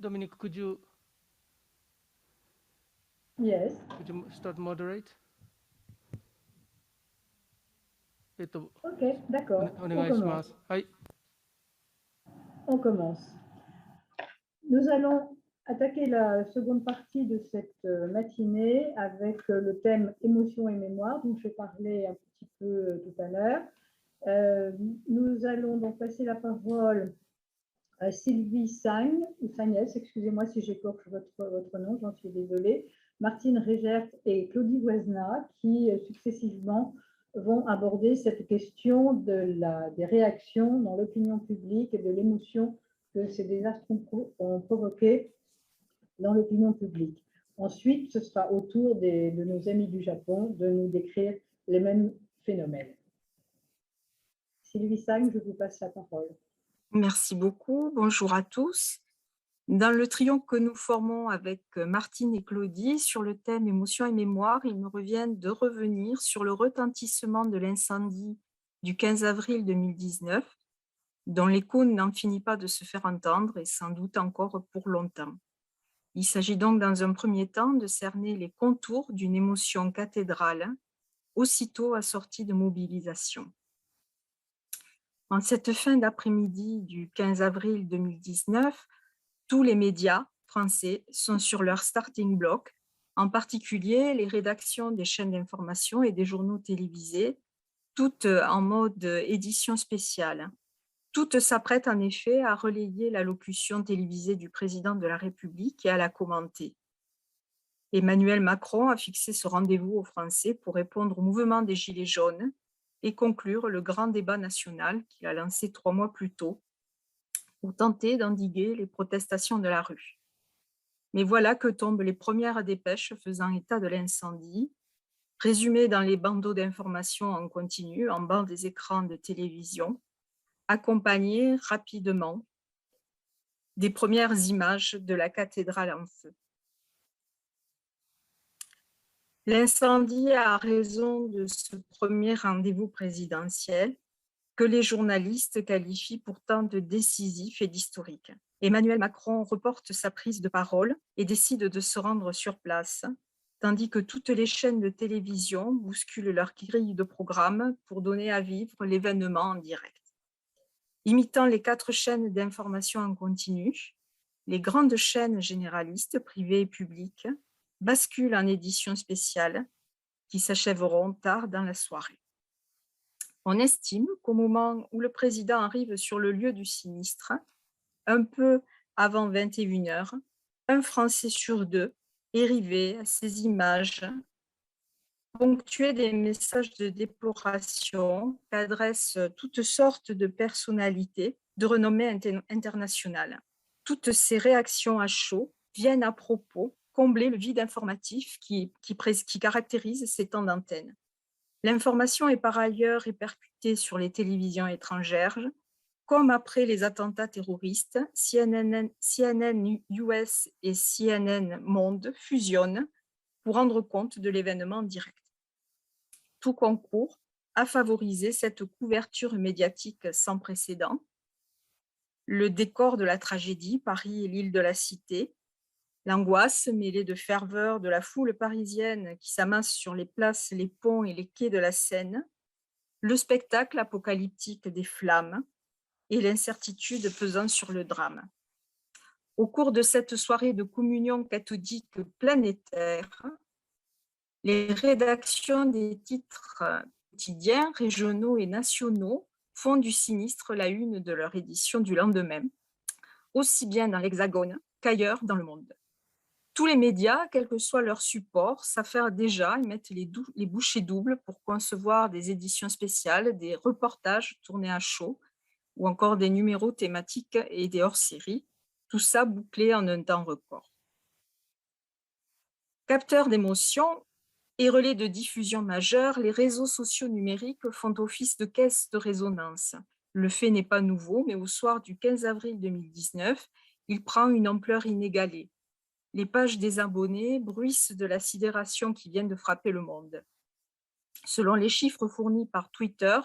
Dominic, could you Yes. start moderate? Ok, d'accord. On お願いしま commence. す。はい。 On commence. Nous allons attaquer la seconde partie de cette matinée avec le thème émotion et mémoire, dont je parlais un petit peu tout à l'heure. Nous allons donc passer la parole à Sylvie Sagne, ou Sagnès, excusez-moi si j'écorche votre nom, j'en suis désolée, Martine Régert et Claudie Voisna, qui successivement vont aborder cette question des réactions dans l'opinion publique et de l'émotion que ces désastres ont provoqué dans l'opinion publique. Ensuite, ce sera au tour de nos amis du Japon de nous décrire les mêmes phénomènes. Sylvie Sagne, je vous passe la parole. Merci beaucoup. Bonjour à tous. Dans le trio que nous formons avec Martine et Claudie sur le thème émotion et mémoire, il me revient de revenir sur le retentissement de l'incendie du 15 avril 2019, dont l'écho n'en finit pas de se faire entendre et sans doute encore pour longtemps. Il s'agit donc dans un premier temps de cerner les contours d'une émotion cathédrale, aussitôt assortie de mobilisation. En cette fin d'après-midi du 15 avril 2019, tous les médias français sont sur leur starting block, en particulier les rédactions des chaînes d'information et des journaux télévisés, toutes en mode édition spéciale. Toutes s'apprêtent en effet à relayer l'allocution télévisée du président de la République et à la commenter. Emmanuel Macron a fixé ce rendez-vous aux Français pour répondre au mouvement des Gilets jaunes et conclure le grand débat national qu'il a lancé 3 mois plus tôt pour tenter d'endiguer les protestations de la rue. Mais voilà que tombent les premières dépêches faisant état de l'incendie, résumées dans les bandeaux d'information en continu, en bas des écrans de télévision, accompagnées rapidement des premières images de la cathédrale en feu. L'incendie a raison de ce premier rendez-vous présidentiel que les journalistes qualifient pourtant de décisif et d'historique. Emmanuel Macron reporte sa prise de parole et décide de se rendre sur place, tandis que toutes les chaînes de télévision bousculent leur grille de programme pour donner à vivre l'événement en direct. Imitant les 4 chaînes d'information en continu, les grandes chaînes généralistes, privées et publiques, basculent en édition spéciale qui s'achèveront tard dans la soirée. On estime qu'au moment où le président arrive sur le lieu du sinistre, un peu avant 21h, un Français sur 2 est rivé à ces images, ponctuées des messages de déploration qu'adressent toutes sortes de personnalités de renommée internationale. Toutes ces réactions à chaud viennent à propos combler le vide informatif qui caractérise ces temps d'antenne. L'information est par ailleurs répercutée sur les télévisions étrangères, comme après les attentats terroristes, CNN US et CNN Monde fusionnent pour rendre compte de l'événement direct. Tout concourt à favoriser cette couverture médiatique sans précédent. Le décor de la tragédie, Paris et l'île de la Cité, l'angoisse mêlée de ferveur de la foule parisienne qui s'amasse sur les places, les ponts et les quais de la Seine, le spectacle apocalyptique des flammes et l'incertitude pesant sur le drame. Au cours de cette soirée de communion cathodique planétaire, les rédactions des titres quotidiens, régionaux et nationaux font du sinistre la une de leur édition du lendemain, aussi bien dans l'Hexagone qu'ailleurs dans le monde. Tous les médias, quel que soit leur support, s'affairent déjà et mettent les bouchées doubles pour concevoir des éditions spéciales, des reportages tournés à chaud, ou encore des numéros thématiques et des hors-séries, tout ça bouclé en un temps record. Capteurs d'émotions et relais de diffusion majeurs, les réseaux sociaux numériques font office de caisse de résonance. Le fait n'est pas nouveau, mais au soir du 15 avril 2019, il prend une ampleur inégalée. Les pages des abonnés bruissent de la sidération qui vient de frapper le monde. Selon les chiffres fournis par Twitter,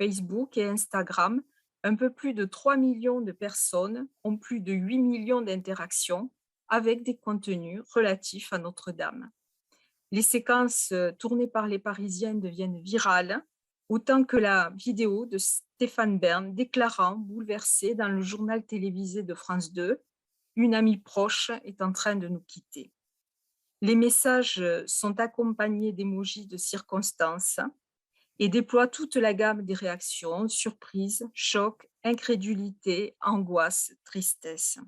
Facebook et Instagram, un peu plus de 3 millions de personnes ont plus de 8 millions d'interactions avec des contenus relatifs à Notre-Dame. Les séquences tournées par les Parisiens deviennent virales, autant que la vidéo de Stéphane Bern déclarant, bouleversé dans le journal télévisé de France 2, « Une amie proche est en train de nous quitter ». Les messages sont accompagnés d'émojis de circonstances et déploient toute la gamme des réactions, surprise, choc, incrédulité, angoisse, tristesse.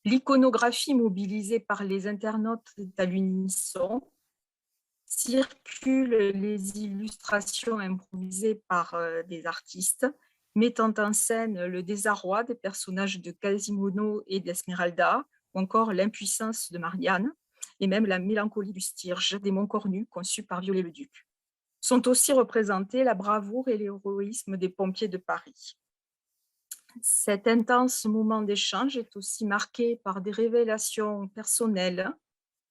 L'iconographie mobilisée par les internautes est à l'unisson. Circulent les illustrations improvisées par des artistes, mettant en scène le désarroi des personnages de Quasimodo et d'Esmeralda, ou encore l'impuissance de Marianne, et même la mélancolie du Styrge, démon cornu conçu par Viollet-le-Duc. Sont aussi représentés la bravoure et l'héroïsme des pompiers de Paris. Cet intense moment d'échange est aussi marqué par des révélations personnelles.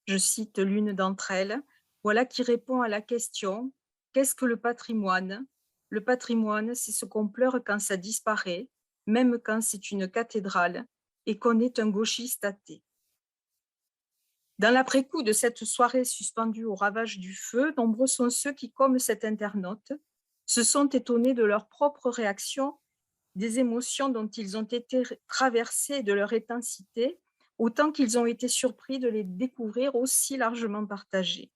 Je cite l'une d'entre elles. Voilà qui répond à la question « Qu'est-ce que le patrimoine ?» Le patrimoine, c'est ce qu'on pleure quand ça disparaît, même quand c'est une cathédrale et qu'on est un gauchiste athée. Dans l'après-coup de cette soirée suspendue au ravage du feu, nombreux sont ceux qui, comme cet internaute, se sont étonnés de leur propre réaction, des émotions dont ils ont été traversés et de leur intensité, autant qu'ils ont été surpris de les découvrir aussi largement partagés.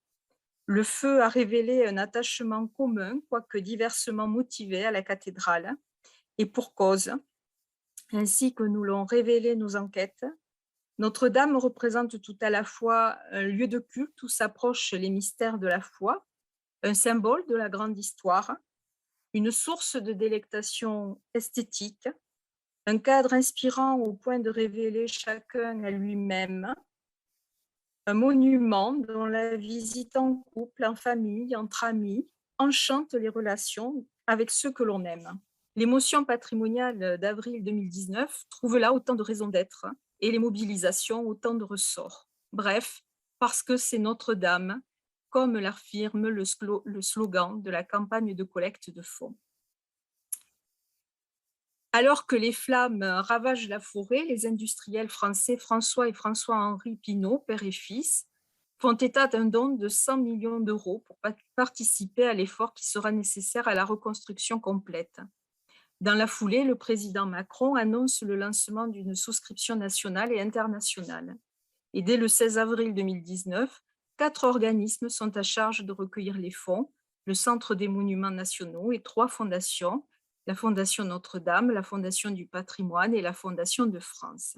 Le feu a révélé un attachement commun, quoique diversement motivé, à la cathédrale, et pour cause, ainsi que nous l'ont révélé nos enquêtes, Notre-Dame représente tout à la fois un lieu de culte où s'approchent les mystères de la foi, un symbole de la grande histoire, une source de délectation esthétique, un cadre inspirant au point de révéler chacun à lui-même, un monument dont la visite en couple, en famille, entre amis, enchante les relations avec ceux que l'on aime. L'émotion patrimoniale d'avril 2019 trouve là autant de raisons d'être et les mobilisations autant de ressorts. Bref, parce que c'est Notre-Dame, comme l'affirme le slogan de la campagne de collecte de fonds. Alors que les flammes ravagent la forêt, les industriels français François et François-Henri Pinault, père et fils, font état d'un don de 100 millions d'euros pour participer à l'effort qui sera nécessaire à la reconstruction complète. Dans la foulée, le président Macron annonce le lancement d'une souscription nationale et internationale. Et dès le 16 avril 2019, 4 organismes sont à charge de recueillir les fonds, le Centre des monuments nationaux et 3 fondations, la Fondation Notre-Dame, la Fondation du patrimoine et la Fondation de France.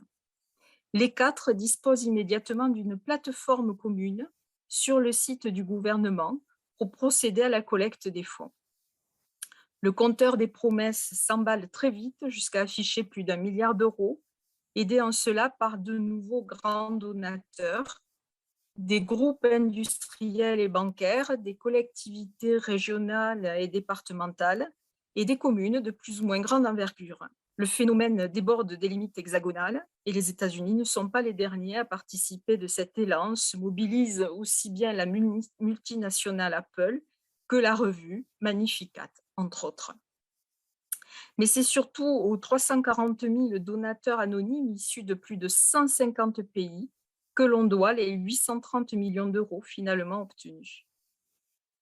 Les 4 disposent immédiatement d'une plateforme commune sur le site du gouvernement pour procéder à la collecte des fonds. Le compteur des promesses s'emballe très vite jusqu'à afficher plus d'1 milliard d'euros, aidé en cela par de nouveaux grands donateurs, des groupes industriels et bancaires, des collectivités régionales et départementales et des communes de plus ou moins grande envergure. Le phénomène déborde des limites hexagonales et les États-Unis ne sont pas les derniers à participer de cet élan, se mobilise aussi bien la multinationale Apple que la revue Magnificat, entre autres. Mais c'est surtout aux 340 000 donateurs anonymes issus de plus de 150 pays que l'on doit les 830 millions d'euros finalement obtenus.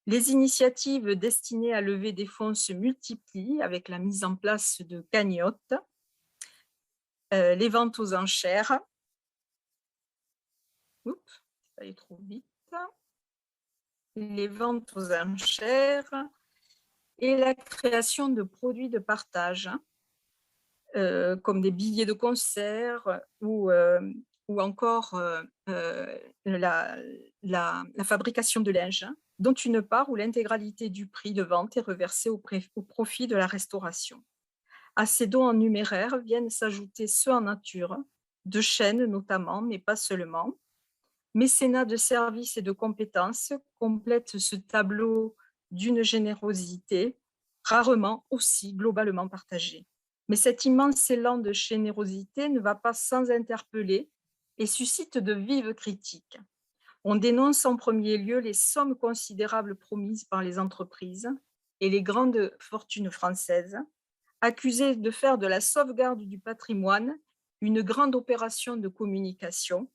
Les initiatives destinées à lever des fonds se multiplient avec la mise en place de cagnottes, les ventes aux enchères. Oups, ça allait trop vite. Les ventes aux enchères et la création de produits de partage, comme des billets de concert ou encore la fabrication de linge, dont une part ou l'intégralité du prix de vente est reversée au profit de la restauration. À ces dons en numéraire viennent s'ajouter ceux en nature, de chaînes notamment, mais pas seulement. Mécénat de services et de compétences complète ce tableau d'une générosité rarement aussi globalement partagée. Mais cet immense élan de générosité ne va pas sans interpeller et suscite de vives critiques. On dénonce en premier lieu les sommes considérables promises par les entreprises et les grandes fortunes françaises, accusé de faire de la sauvegarde du patrimoine une grande opération de communication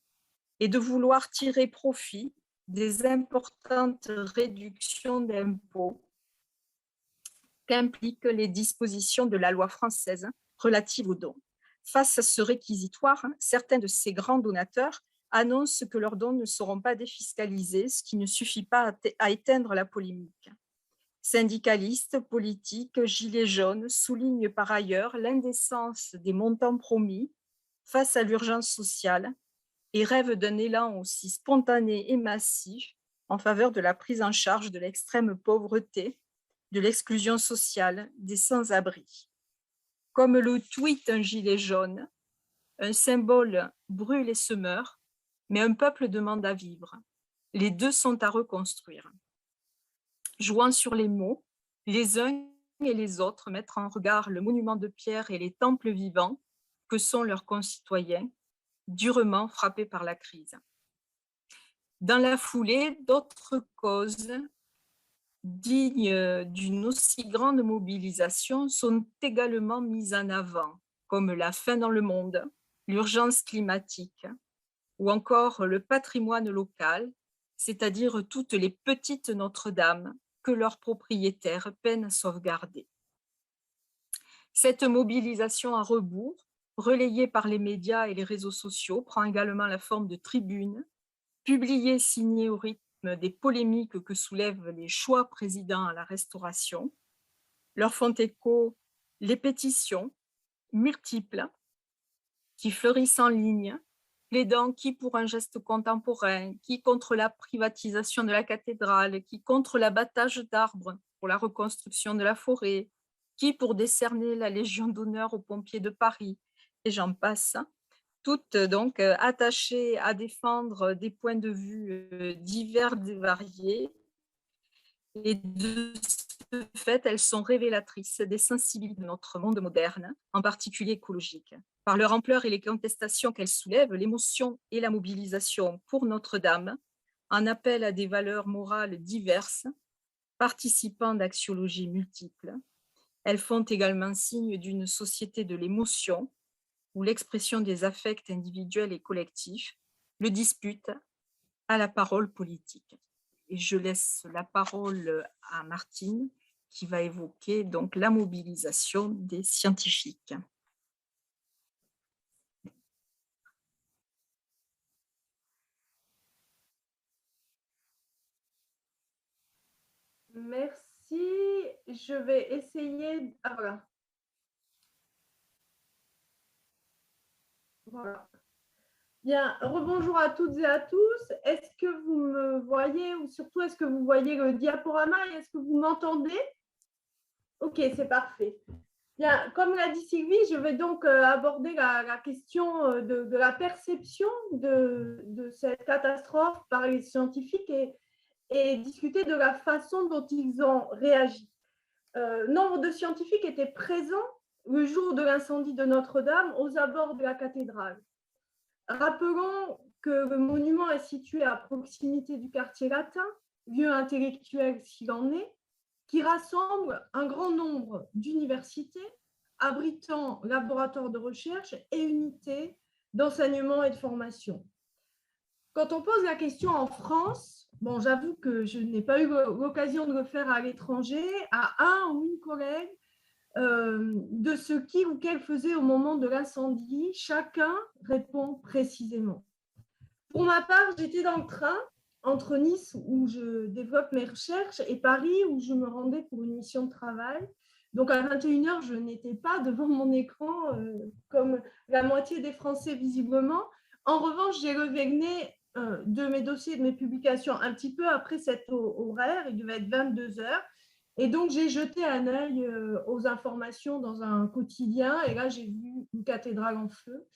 et de vouloir tirer profit des importantes réductions d'impôts qu'impliquent les dispositions de la loi française relative aux dons. Face à ce réquisitoire, certains de ces grands donateurs annoncent que leurs dons ne seront pas défiscalisés, ce qui ne suffit pas à éteindre la polémique. Syndicalistes, politiques, gilets jaunes soulignent par ailleurs l'indécence des montants promis face à l'urgence sociale et rêvent d'un élan aussi spontané et massif en faveur de la prise en charge de l'extrême pauvreté, de l'exclusion sociale, des sans-abri. Comme le tweet un gilet jaune, un symbole brûle et se meurt, mais un peuple demande à vivre. Les deux sont à reconstruire. Jouant sur les mots, les uns et les autres mettent en regard le monument de pierre et les temples vivants que sont leurs concitoyens, durement frappés par la crise. Dans la foulée, d'autres causes dignes d'une aussi grande mobilisation sont également mises en avant, comme la faim dans le monde, l'urgence climatique, ou encore le patrimoine local, c'est-à-dire toutes les petites Notre-Dame que leurs propriétaires peinent à sauvegarder. Cette mobilisation à rebours, relayée par les médias et les réseaux sociaux, prend également la forme de tribunes, publiées signées au rythme des polémiques que soulèvent les choix présidents à la Restauration. Leur font écho les pétitions multiples qui fleurissent en ligne, plaidant qui pour un geste contemporain, qui contre la privatisation de la cathédrale, qui contre l'abattage d'arbres pour la reconstruction de la forêt, qui pour décerner la Légion d'honneur aux pompiers de Paris, et j'en passe, toutes donc attachées à défendre des points de vue divers et variés. Et de ce fait, elles sont révélatrices des sensibilités de notre monde moderne, en particulier écologique. Par leur ampleur et les contestations qu'elles soulèvent, l'émotion et la mobilisation pour Notre-Dame en appellent à des valeurs morales diverses, participant d'axiologies multiples. Elles font également signe d'une société de l'émotion, où l'expression des affects individuels et collectifs le dispute à la parole politique. Et je laisse la parole à Martine, qui va évoquer donc la mobilisation des scientifiques. Merci. Je vais essayer. Ah voilà. Voilà. Bien, rebonjour à toutes et à tous. Est-ce que vous me voyez ou surtout est-ce que vous voyez le diaporama et est-ce que vous m'entendez? Ok, c'est parfait. Bien, comme l'a dit Sylvie, je vais donc aborder la question de la perception de cette catastrophe par les scientifiques et discuter de la façon dont ils ont réagi. Nombre de scientifiques étaient présents le jour de l'incendie de Notre-Dame aux abords de la cathédrale. Rappelons que le monument est situé à proximité du quartier latin, lieu intellectuel s'il en est, qui rassemble un grand nombre d'universités abritant laboratoires de recherche et unités d'enseignement et de formation. Quand on pose la question en France, bon, j'avoue que je n'ai pas eu l'occasion de le faire à l'étranger, à un ou une collègue, de ce qui ou qu'elle faisait au moment de l'incendie, chacun répond précisément. Pour ma part, j'étais dans le train entre Nice, où je développe mes recherches, et Paris, où je me rendais pour une mission de travail. Donc, à 21h, je n'étais pas devant mon écran, comme la moitié des Français, visiblement. En revanche, j'ai levé le nez de mes dossiers, de mes publications, un petit peu après cet horaire, il devait être 22h. Et donc, j'ai jeté un œil aux informations dans un quotidien, et là, j'ai vu une cathédrale en feu.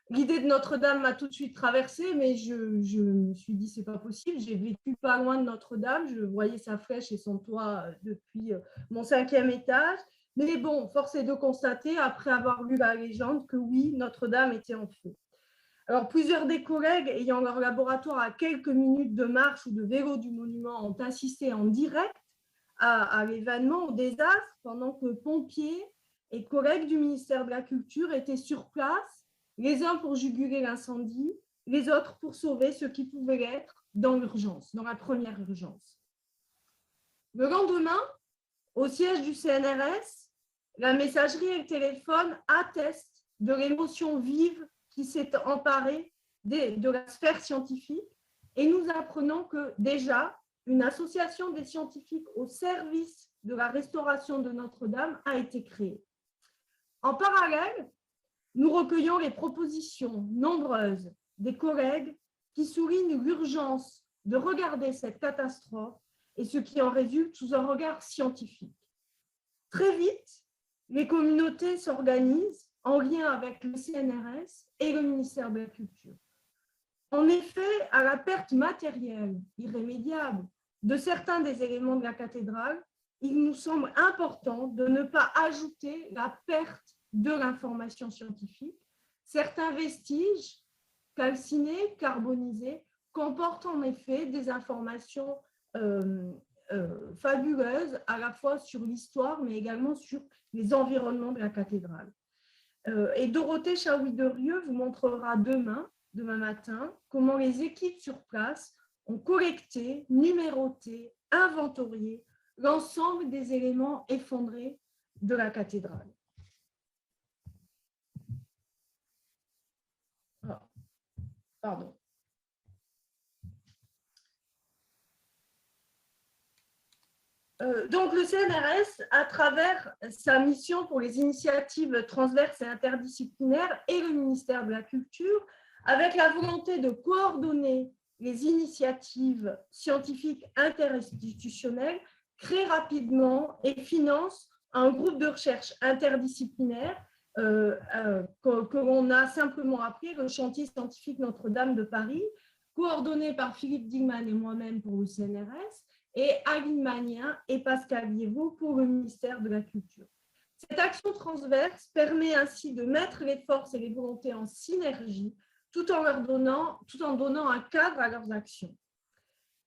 L'idée de Notre-Dame m'a tout de suite traversée, mais je me suis dit, c'est pas possible. J'ai vécu pas loin de Notre-Dame, je voyais sa flèche et son toit depuis mon 5e étage. Mais bon, force est de constater, après avoir lu la légende, que oui, Notre-Dame était en feu. Alors, plusieurs des collègues ayant leur laboratoire à quelques minutes de marche ou de vélo du monument ont assisté en direct à l'événement, au désastre, pendant que pompiers, et collègues du ministère de la Culture étaient sur place, les uns pour juguler l'incendie, les autres pour sauver ceux qui pouvaient l'être dans l'urgence, dans la première urgence. Le lendemain, au siège du CNRS, la messagerie et le téléphone attestent de l'émotion vive qui s'est emparée de la sphère scientifique et nous apprenons que déjà, une association des scientifiques au service de la restauration de Notre-Dame a été créée. En parallèle, nous recueillons les propositions nombreuses des collègues qui soulignent l'urgence de regarder cette catastrophe et ce qui en résulte sous un regard scientifique. Très vite, les communautés s'organisent en lien avec le CNRS et le ministère de la Culture. En effet, à la perte matérielle irrémédiable de certains des éléments de la cathédrale, il nous semble important de ne pas ajouter la perte de l'information scientifique. Certains vestiges calcinés, carbonisés, comportent en effet des informations fabuleuses, à la fois sur l'histoire, mais également sur les environnements de la cathédrale. Et Dorothée Chaoui-Derieux vous montrera demain matin, comment les équipes sur place ont collecté, numéroté, inventorié l'ensemble des éléments effondrés de la cathédrale. Ah, pardon. Donc, le CNRS, à travers sa mission pour les initiatives transverses et interdisciplinaires et le ministère de la Culture, avec la volonté de coordonner les initiatives scientifiques interinstitutionnelles, crée rapidement et finance un groupe de recherche interdisciplinaire que l'on a simplement appelé le chantier scientifique Notre-Dame de Paris, coordonné par Philippe Digman et moi-même pour le CNRS, et Aline Magnien et Pascal Liévaux pour le ministère de la Culture. Cette action transverse permet ainsi de mettre les forces et les volontés en synergie tout en donnant un cadre à leurs actions.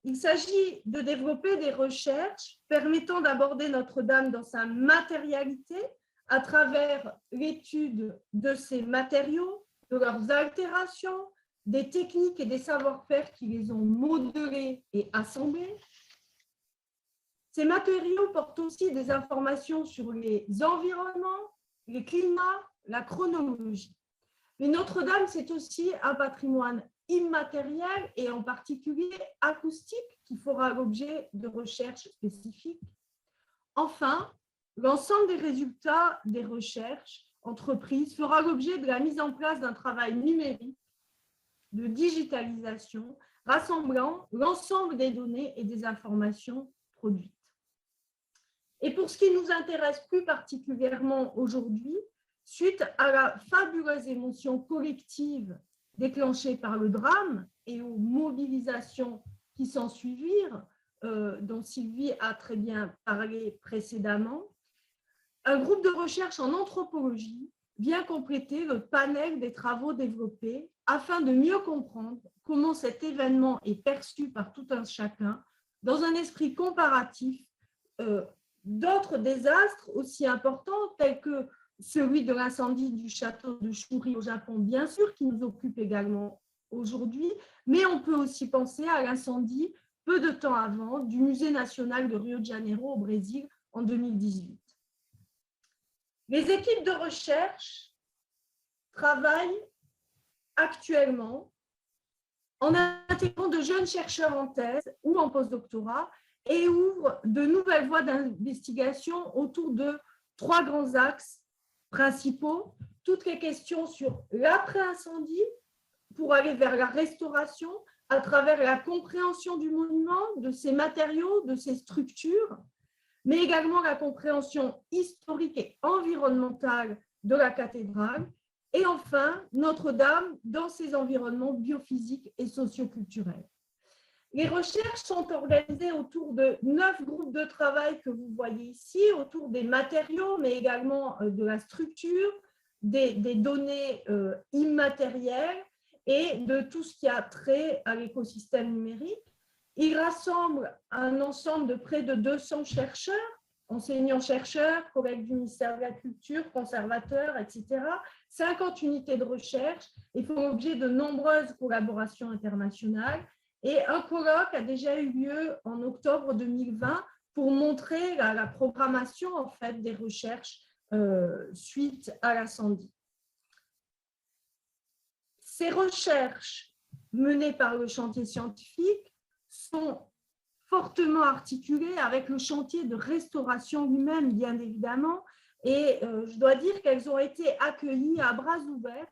Il s'agit de développer des recherches permettant d'aborder Notre-Dame dans sa matérialité à travers l'étude de ses matériaux, de leurs altérations, des techniques et des savoir-faire qui les ont modelés et assemblés. Ces matériaux portent aussi des informations sur les environnements, les climats, la chronologie. Mais Notre-Dame, c'est aussi un patrimoine immatériel et en particulier acoustique qui fera l'objet de recherches spécifiques. Enfin, l'ensemble des résultats des recherches entreprises fera l'objet de la mise en place d'un travail numérique de digitalisation rassemblant l'ensemble des données et des informations produites. Et pour ce qui nous intéresse plus particulièrement aujourd'hui, suite à la fabuleuse émotion collective déclenchée par le drame et aux mobilisations qui s'en suivirent, dont Sylvie a très bien parlé précédemment, un groupe de recherche en anthropologie vient compléter le panel des travaux développés afin de mieux comprendre comment cet événement est perçu par tout un chacun dans un esprit comparatif d'autres désastres aussi importants tels que celui de l'incendie du château de Shuri au Japon, bien sûr, qui nous occupe également aujourd'hui, mais on peut aussi penser à l'incendie peu de temps avant du Musée national de Rio de Janeiro au Brésil en 2018. Les équipes de recherche travaillent actuellement en intégrant de jeunes chercheurs en thèse ou en postdoctorat et ouvrent de nouvelles voies d'investigation autour de 3 grands axes principaux, toutes les questions sur l'après-incendie pour aller vers la restauration à travers la compréhension du monument, de ses matériaux, de ses structures, mais également la compréhension historique et environnementale de la cathédrale, et enfin Notre-Dame dans ses environnements biophysiques et socioculturels. Les recherches sont organisées autour de 9 groupes de travail que vous voyez ici, autour des matériaux, mais également de la structure, des données immatérielles et de tout ce qui a trait à l'écosystème numérique. Ils rassemblent un ensemble de près de 200 chercheurs enseignants-chercheurs, collègues du ministère de la Culture, conservateurs, etc. 50 unités de recherche et font l'objet de nombreuses collaborations internationales. Et un colloque a déjà eu lieu en octobre 2020 pour montrer la programmation en fait, des recherches suite à l'incendie. Ces recherches menées par le chantier scientifique sont fortement articulées avec le chantier de restauration lui-même, bien évidemment, et je dois dire qu'elles ont été accueillies à bras ouverts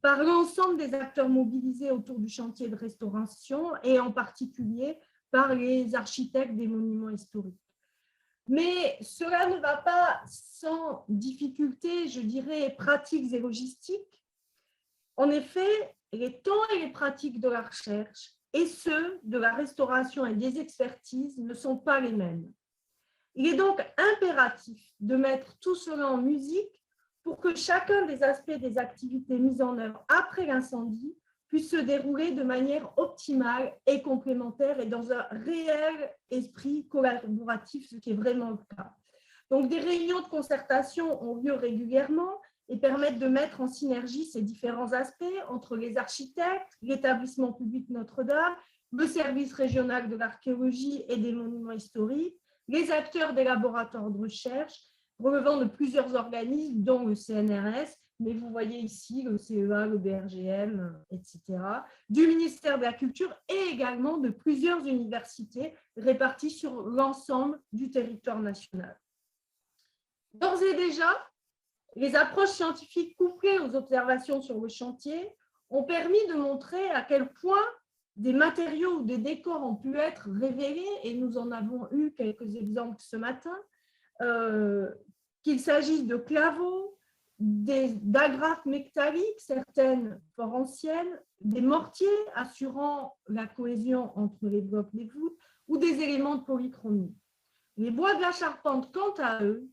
par l'ensemble des acteurs mobilisés autour du chantier de restauration et en particulier par les architectes des monuments historiques. Mais cela ne va pas sans difficultés, je dirais, pratiques et logistiques. En effet, les temps et les pratiques de la recherche et ceux de la restauration et des expertises ne sont pas les mêmes. Il est donc impératif de mettre tout cela en musique pour que chacun des aspects des activités mises en œuvre après l'incendie puisse se dérouler de manière optimale et complémentaire et dans un réel esprit collaboratif, ce qui est vraiment le cas. Donc, des réunions de concertation ont lieu régulièrement et permettent de mettre en synergie ces différents aspects entre les architectes, l'établissement public Notre-Dame, le service régional de l'archéologie et des monuments historiques, les acteurs des laboratoires de recherche relevant de plusieurs organismes, dont le CNRS, mais vous voyez ici le CEA, le BRGM, etc., du ministère de la Culture et également de plusieurs universités réparties sur l'ensemble du territoire national. D'ores et déjà, les approches scientifiques couplées aux observations sur le chantier ont permis de montrer à quel point des matériaux ou des décors ont pu être révélés, et nous en avons eu quelques exemples ce matin, qu'il s'agisse de claveaux, d'agrafes métalliques, certaines fort anciennes, des mortiers assurant la cohésion entre les blocs des voûtes, ou des éléments de polychromie. Les bois de la charpente, quant à eux,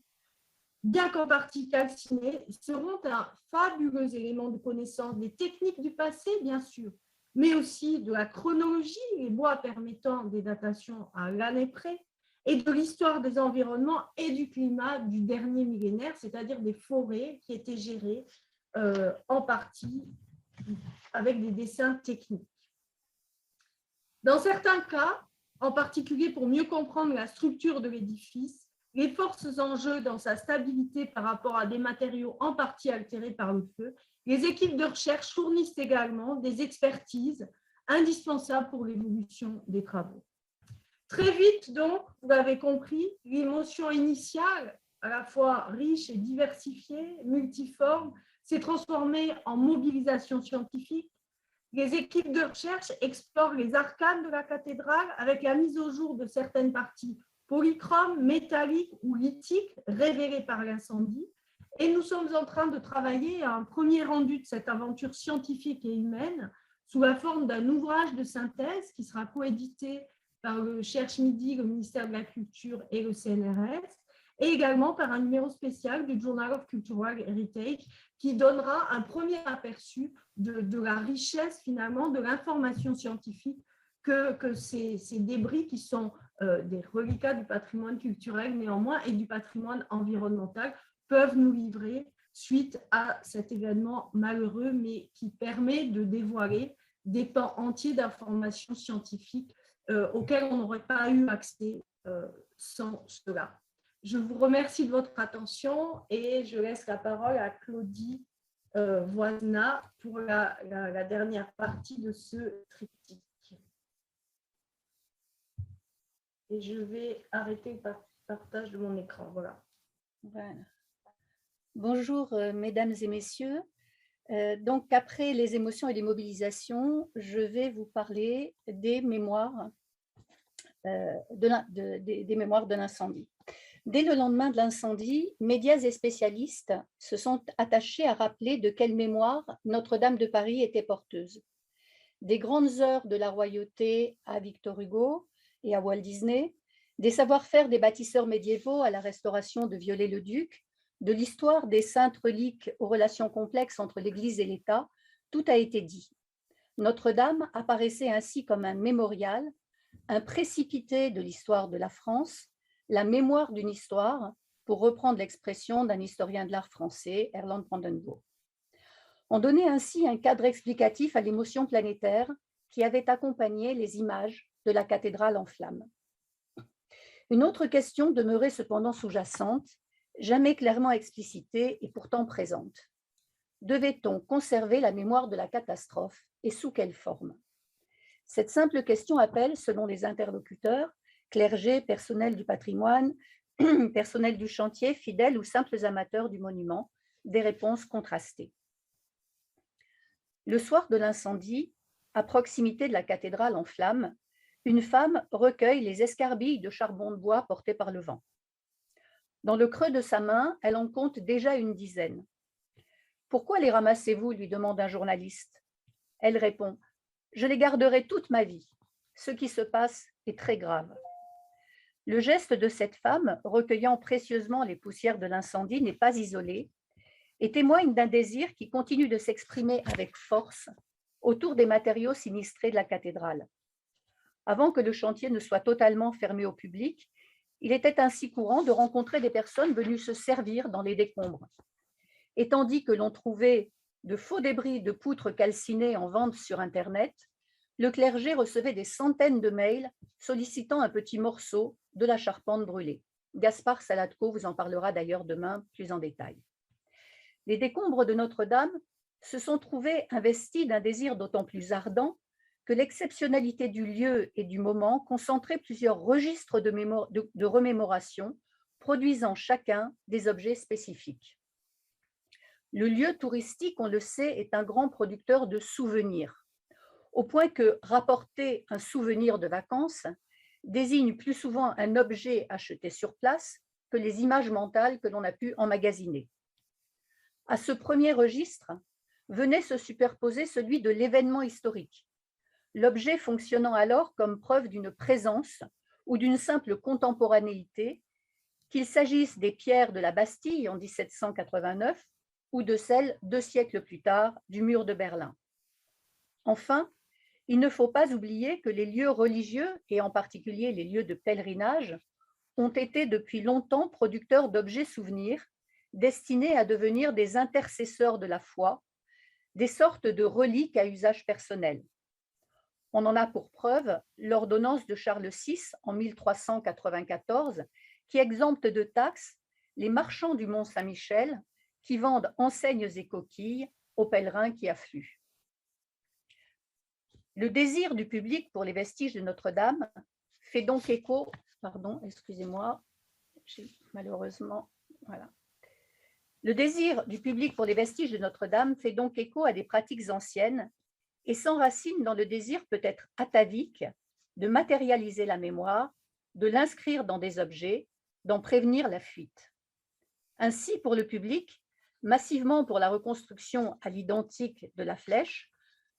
bien qu'en partie calcinés, seront un fabuleux élément de connaissance des techniques du passé, bien sûr, mais aussi de la chronologie, les bois permettant des datations à l'année près, et de l'histoire des environnements et du climat du dernier millénaire, c'est-à-dire des forêts qui étaient gérées en partie avec des dessins techniques. Dans certains cas, en particulier pour mieux comprendre la structure de l'édifice, les forces en jeu dans sa stabilité par rapport à des matériaux en partie altérés par le feu, les équipes de recherche fournissent également des expertises indispensables pour l'évolution des travaux. Très vite, donc, vous l'avez compris, l'émotion initiale, à la fois riche et diversifiée, multiforme, s'est transformée en mobilisation scientifique. Les équipes de recherche explorent les arcanes de la cathédrale avec la mise au jour de certaines parties polychromes, métalliques ou lithiques révélées par l'incendie. Et nous sommes en train de travailler à un premier rendu de cette aventure scientifique et humaine sous la forme d'un ouvrage de synthèse qui sera coédité par le Cherche Midi, le ministère de la Culture et le CNRS, et également par un numéro spécial du Journal of Cultural Heritage qui donnera un premier aperçu de la richesse finalement de l'information scientifique que ces débris qui sont des reliquats du patrimoine culturel néanmoins et du patrimoine environnemental peuvent nous livrer suite à cet événement malheureux, mais qui permet de dévoiler des pans entiers d'informations scientifiques auxquels on n'aurait pas eu accès sans cela. Je vous remercie de votre attention et je laisse la parole à Claudie Voisna pour la dernière partie de ce triptyque. Et je vais arrêter le partage de mon écran. Voilà. Voilà. Bonjour, mesdames et messieurs. Donc, après les émotions et les mobilisations, je vais vous parler des mémoires des mémoires de l'incendie. Dès le lendemain de l'incendie, médias et spécialistes se sont attachés à rappeler de quelle mémoire Notre-Dame de Paris était porteuse. Des grandes heures de la royauté à Victor Hugo et à Walt Disney, des savoir-faire des bâtisseurs médiévaux à la restauration de Viollet-le-Duc, de l'histoire des saintes reliques aux relations complexes entre l'Église et l'État, tout a été dit. Notre-Dame apparaissait ainsi comme un mémorial, un précipité de l'histoire de la France, la mémoire d'une histoire, pour reprendre l'expression d'un historien de l'art français, Erland Brandenburg. On donnait ainsi un cadre explicatif à l'émotion planétaire qui avait accompagné les images de la cathédrale en flammes. Une autre question demeurait cependant sous-jacente, jamais clairement explicitée et pourtant présente. Devait-on conserver la mémoire de la catastrophe et sous quelle forme? Cette simple question appelle, selon les interlocuteurs, clergé, personnel du patrimoine, personnel du chantier, fidèles ou simples amateurs du monument, des réponses contrastées. Le soir de l'incendie, à proximité de la cathédrale en flammes, une femme recueille les escarbilles de charbon de bois portées par le vent. Dans le creux de sa main, elle en compte déjà une dizaine. « Pourquoi les ramassez-vous » lui demande un journaliste. Elle répond « Je les garderai toute ma vie. Ce qui se passe est très grave. » Le geste de cette femme, recueillant précieusement les poussières de l'incendie, n'est pas isolé et témoigne d'un désir qui continue de s'exprimer avec force autour des matériaux sinistrés de la cathédrale. Avant que le chantier ne soit totalement fermé au public, il était ainsi courant de rencontrer des personnes venues se servir dans les décombres. Et tandis que l'on trouvait de faux débris de poutres calcinées en vente sur Internet, le clergé recevait des centaines de mails sollicitant un petit morceau de la charpente brûlée. Gaspard Salatko vous en parlera d'ailleurs demain plus en détail. Les décombres de Notre-Dame se sont trouvés investis d'un désir d'autant plus ardent que l'exceptionnalité du lieu et du moment concentrait plusieurs registres de remémoration, produisant chacun des objets spécifiques. Le lieu touristique, on le sait, est un grand producteur de souvenirs, au point que rapporter un souvenir de vacances désigne plus souvent un objet acheté sur place que les images mentales que l'on a pu emmagasiner. À ce premier registre venait se superposer celui de l'événement historique, l'objet fonctionnant alors comme preuve d'une présence ou d'une simple contemporanéité, qu'il s'agisse des pierres de la Bastille en 1789 ou de celles 2 siècles plus tard du mur de Berlin. Enfin, il ne faut pas oublier que les lieux religieux, et en particulier les lieux de pèlerinage, ont été depuis longtemps producteurs d'objets souvenirs destinés à devenir des intercesseurs de la foi, des sortes de reliques à usage personnel. On en a pour preuve l'ordonnance de Charles VI en 1394 qui exempte de taxes les marchands du Mont-Saint-Michel qui vendent enseignes et coquilles aux pèlerins qui affluent. Le désir du public pour les vestiges de Notre-Dame fait donc écho, malheureusement, voilà. Le désir du public pour les vestiges de Notre-Dame fait donc écho à des pratiques anciennes et s'enracine dans le désir peut-être atavique de matérialiser la mémoire, de l'inscrire dans des objets, d'en prévenir la fuite. Ainsi, pour le public, massivement pour la reconstruction à l'identique de la flèche,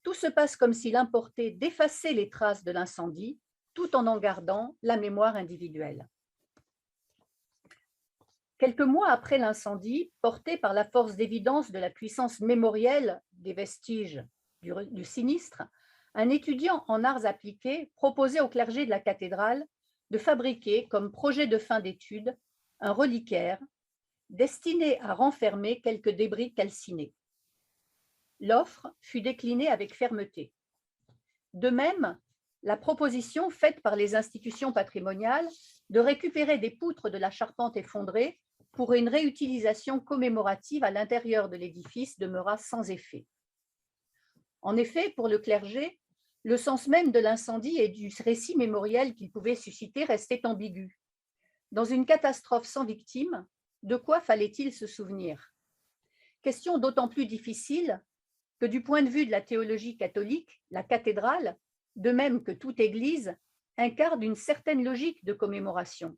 tout se passe comme s'il importait d'effacer les traces de l'incendie tout en gardant la mémoire individuelle. Quelques mois après l'incendie, porté par la force d'évidence de la puissance mémorielle des vestiges du sinistre, un étudiant en arts appliqués proposait au clergé de la cathédrale de fabriquer, comme projet de fin d'études, un reliquaire destiné à renfermer quelques débris calcinés. L'offre fut déclinée avec fermeté. De même, la proposition faite par les institutions patrimoniales de récupérer des poutres de la charpente effondrée pour une réutilisation commémorative à l'intérieur de l'édifice demeura sans effet. En effet, pour le clergé, le sens même de l'incendie et du récit mémoriel qu'il pouvait susciter restait ambigu. Dans une catastrophe sans victime, de quoi fallait-il se souvenir? Question d'autant plus difficile que du point de vue de la théologie catholique, la cathédrale, de même que toute église, incarne une certaine logique de commémoration.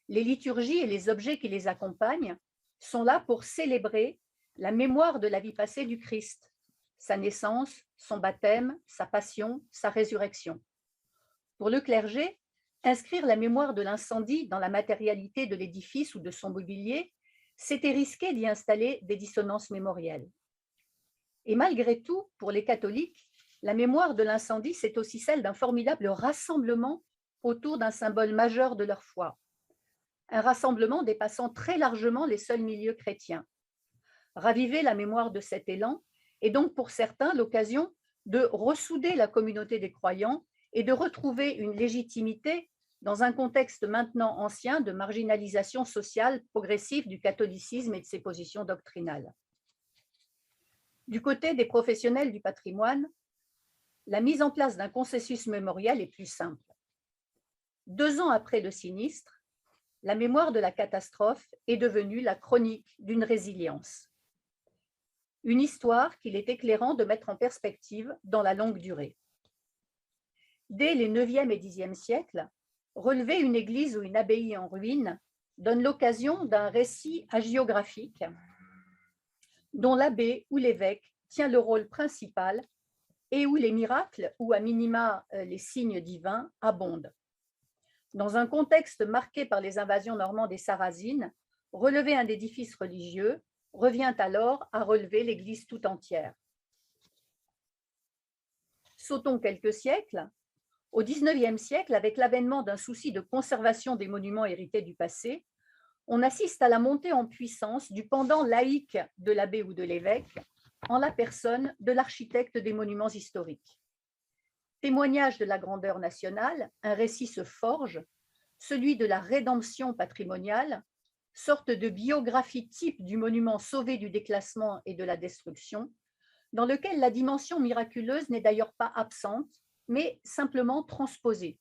Les liturgies et les objets qui les accompagnent sont là pour célébrer la mémoire de la vie passée du Christ, sa naissance, son baptême, sa passion, sa résurrection. Pour le clergé, inscrire la mémoire de l'incendie dans la matérialité de l'édifice ou de son mobilier, c'était risquer d'y installer des dissonances mémorielles. Et malgré tout, pour les catholiques, la mémoire de l'incendie, c'est aussi celle d'un formidable rassemblement autour d'un symbole majeur de leur foi. un rassemblement dépassant très largement les seuls milieux chrétiens. Raviver la mémoire de cet élan est donc pour certains l'occasion de ressouder la communauté des croyants et de retrouver une légitimité dans un contexte maintenant ancien de marginalisation sociale progressive du catholicisme et de ses positions doctrinales. Du côté des professionnels du patrimoine, la mise en place d'un consensus mémorial est plus simple. 2 ans après le sinistre, la mémoire de la catastrophe est devenue la chronique d'une résilience. Une histoire qu'il est éclairant de mettre en perspective dans la longue durée. Dès les 9e et 10e siècles, relever une église ou une abbaye en ruine donne l'occasion d'un récit hagiographique dont l'abbé ou l'évêque tient le rôle principal et où les miracles, ou à minima les signes divins, abondent. Dans un contexte marqué par les invasions normandes et sarrasines, relever un édifice religieux revient alors à relever l'église tout entière. Sautons quelques siècles. Au XIXe siècle, avec l'avènement d'un souci de conservation des monuments hérités du passé, on assiste à la montée en puissance du pendant laïque de l'abbé ou de l'évêque, en la personne de l'architecte des monuments historiques. Témoignage de la grandeur nationale, un récit se forge, celui de la rédemption patrimoniale, sorte de biographie type du monument sauvé du déclassement et de la destruction, dans lequel la dimension miraculeuse n'est d'ailleurs pas absente, mais simplement transposée.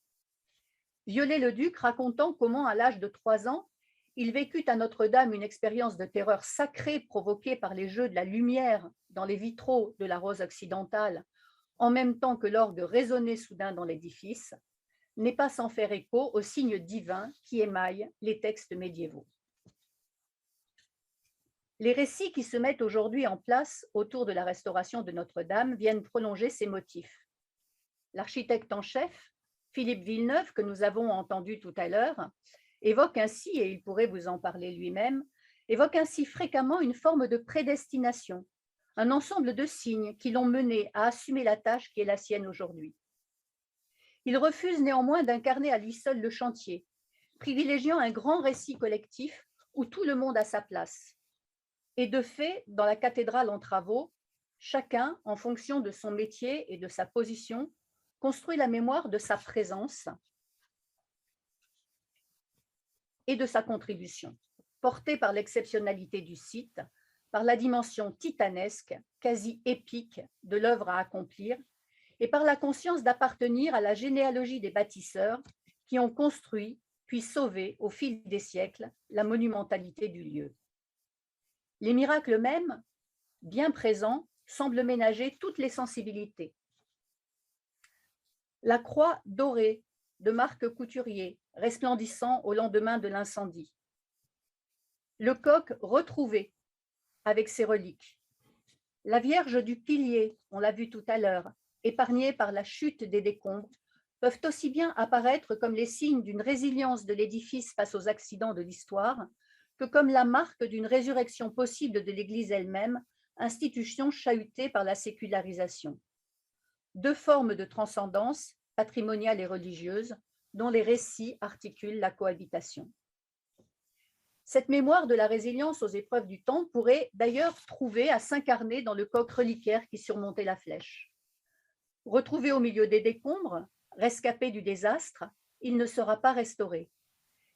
Viollet-le-Duc racontant comment, à l'âge de 3 ans, il vécut à Notre-Dame une expérience de terreur sacrée provoquée par les jeux de la lumière dans les vitraux de la rose occidentale, en même temps que l'orgue résonnait soudain dans l'édifice, n'est pas sans faire écho aux signes divins qui émaillent les textes médiévaux. Les récits qui se mettent aujourd'hui en place autour de la restauration de Notre-Dame viennent prolonger ces motifs. L'architecte en chef, Philippe Villeneuve, que nous avons entendu tout à l'heure, évoque ainsi, et il pourrait vous en parler lui-même, évoque ainsi fréquemment une forme de prédestination, un ensemble de signes qui l'ont mené à assumer la tâche qui est la sienne aujourd'hui. Il refuse néanmoins d'incarner à lui seul le chantier, privilégiant un grand récit collectif où tout le monde a sa place. Et de fait, dans la cathédrale en travaux, chacun, en fonction de son métier et de sa position, construit la mémoire de sa présence et de sa contribution, portée par l'exceptionnalité du site, par la dimension titanesque, quasi épique de l'œuvre à accomplir, et par la conscience d'appartenir à la généalogie des bâtisseurs qui ont construit puis sauvé au fil des siècles la monumentalité du lieu. Les miracles mêmes, bien présents, semblent ménager toutes les sensibilités. La croix dorée de Marc Couturier, resplendissant au lendemain de l'incendie. Le coq retrouvé avec ses reliques. La Vierge du Pilier, on l'a vu tout à l'heure, épargnée par la chute des décombres, peuvent aussi bien apparaître comme les signes d'une résilience de l'édifice face aux accidents de l'histoire que comme la marque d'une résurrection possible de l'Église elle-même, institution chahutée par la sécularisation. 2 formes de transcendance, patrimoniale et religieuse, dont les récits articulent la cohabitation. Cette mémoire de la résilience aux épreuves du temps pourrait d'ailleurs trouver à s'incarner dans le coq reliquaire qui surmontait la flèche. Retrouvé au milieu des décombres, rescapé du désastre, il ne sera pas restauré.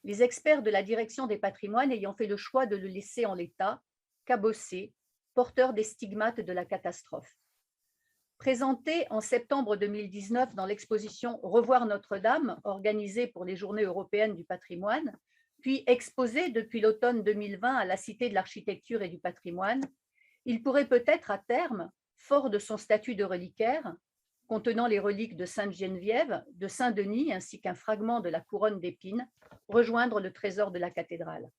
Les experts de la direction des patrimoines ayant fait le choix de le laisser en l'état, cabossé, porteur des stigmates de la catastrophe. Présenté en septembre 2019 dans l'exposition Revoir Notre-Dame, organisée pour les Journées européennes du patrimoine, puis exposé depuis l'automne 2020 à la Cité de l'Architecture et du Patrimoine, il pourrait peut-être à terme, fort de son statut de reliquaire, contenant les reliques de Sainte-Geneviève, de Saint-Denis ainsi qu'un fragment de la couronne d'épines, rejoindre le trésor de la cathédrale.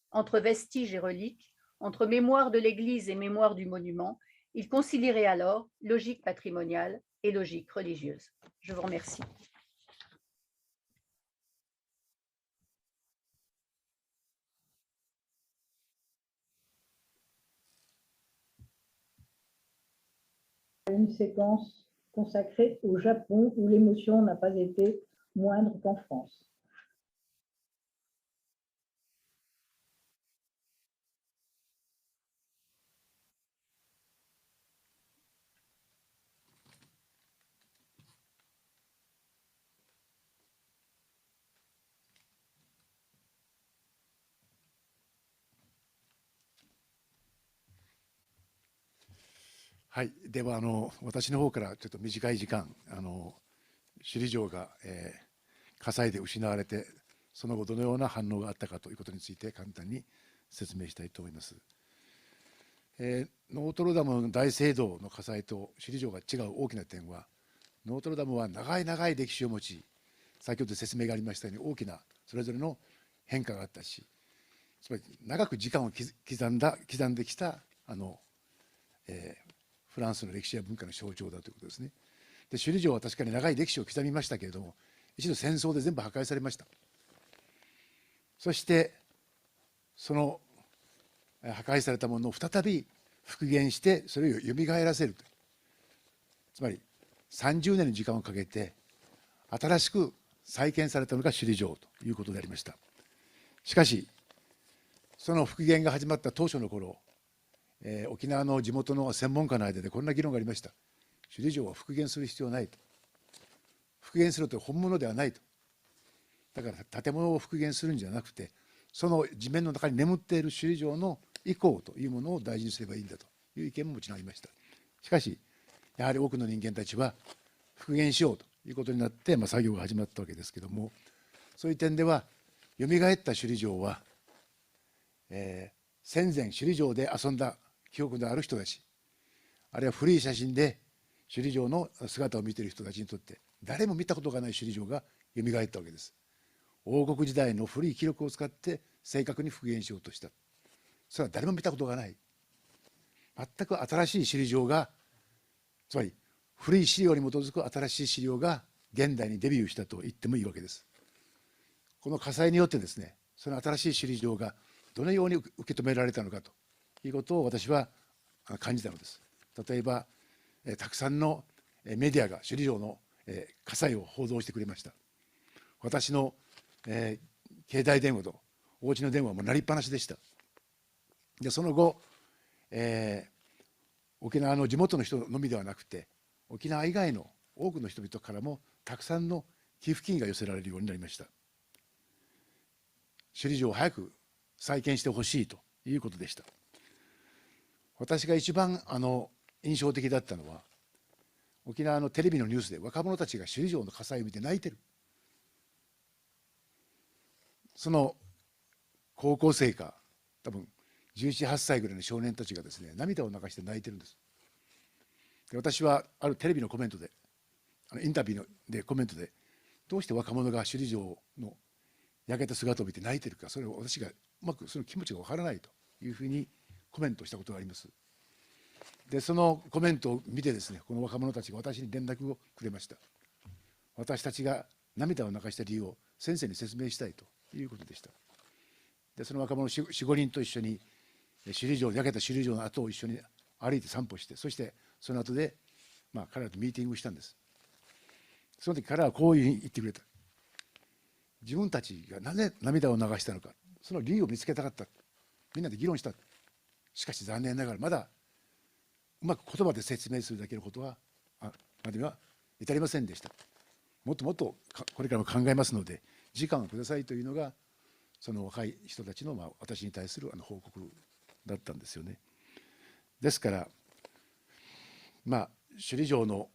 Entre vestiges et reliques, entre mémoire de l'Église et mémoire du monument, il concilierait alors logique patrimoniale et logique religieuse. Je vous remercie. Une séquence consacrée au Japon où l'émotion n'a pas été moindre qu'en France. はい、では私の方からちょっと短い時間、首里城が、火災で失われて、その後どのような反応があったかということについて簡単に説明したいと思います。ノートルダム大聖堂の火災と首里城が違う大きな点は、ノートルダムは長い長い歴史を持ち、先ほど説明がありましたように大きなそれぞれの変化があったし、つまり長く時間を刻んできたフランスの歴史や文化の象徴だということですね。で、首里城は確かに長い歴史を刻みましたけれども、一度戦争で全部破壊されました。そしてその破壊されたものを再び復元して、それをよみがえらせると。つまり30年の時間をかけて新しく再建されたのが首里城ということでありました。しかしその復元が始まった当初の頃、沖縄の地元の専門家の間でこんな議論がありました。首里城は復元する必要はないと。復元すると本物ではないと。だから建物を復元するんじゃなくて、その地面の中に眠っている首里城の遺構というものを大事にすればいいんだという意見ももちろんありました。しかしやはり多くの人間たちは復元しようということになって、作業が始まったわけですけども、そういう点ではよみがえった首里城は、戦前首里城で遊んだ記憶のある人たち、あるいは古い写真で首里城の姿を見ている人たちにとって誰も見たことがない首里城がよみがえったわけです。王国時代の古い記録を使って正確に復元しようとした。それは誰も見たことがない、全く新しい首里城が、つまり古い資料に基づく新しい資料が現代にデビューしたと言ってもいいわけです。この火災によってですね、その新しい首里城がどのように受け止められたのかということを私は感じたのです。例えばたくさんのメディアが首里城の火災を報道してくれました。私の携帯電話とお家の電話も鳴りっぱなしでした。でその後、沖縄の地元の人のみではなくて、沖縄以外の多くの人々からもたくさんの寄付金が寄せられるようになりました。首里城を早く再建してほしいということでした。私が一番印象的だったのは、沖縄のテレビのニュースで若者たちが首里城の火災を見て泣いてる。その高校生か多分17、18歳ぐらいの少年たちがですね、涙を流して泣いてるんです。で私はあるテレビのコメントで、インタビューでコメントで、どうして若者が首里城の焼けた姿を見て泣いてるか、それを私がうまくその気持ちが分からないというふうにコメントしたことがあります。でそのコメントを見てですね、この若者たちが私に連絡をくれました。私たちが涙を流した理由を先生に説明したいということでした。でその若者4、5人と一緒に首里城、焼けた首里城の後を一緒に歩いて散歩して、そしてその後で彼らとミーティングしたんです。その時彼らはこういうふうに言ってくれた。自分たちがなぜ涙を流したのか、その理由を見つけたかった。みんなで議論した。しかし残念ながらまだうまく言葉で説明するだけのことはまでは至りませんでした。もっともっとこれからも考えますので時間をくださいというのが、その若い人たちの私に対する報告だったんですよね。ですから首里城の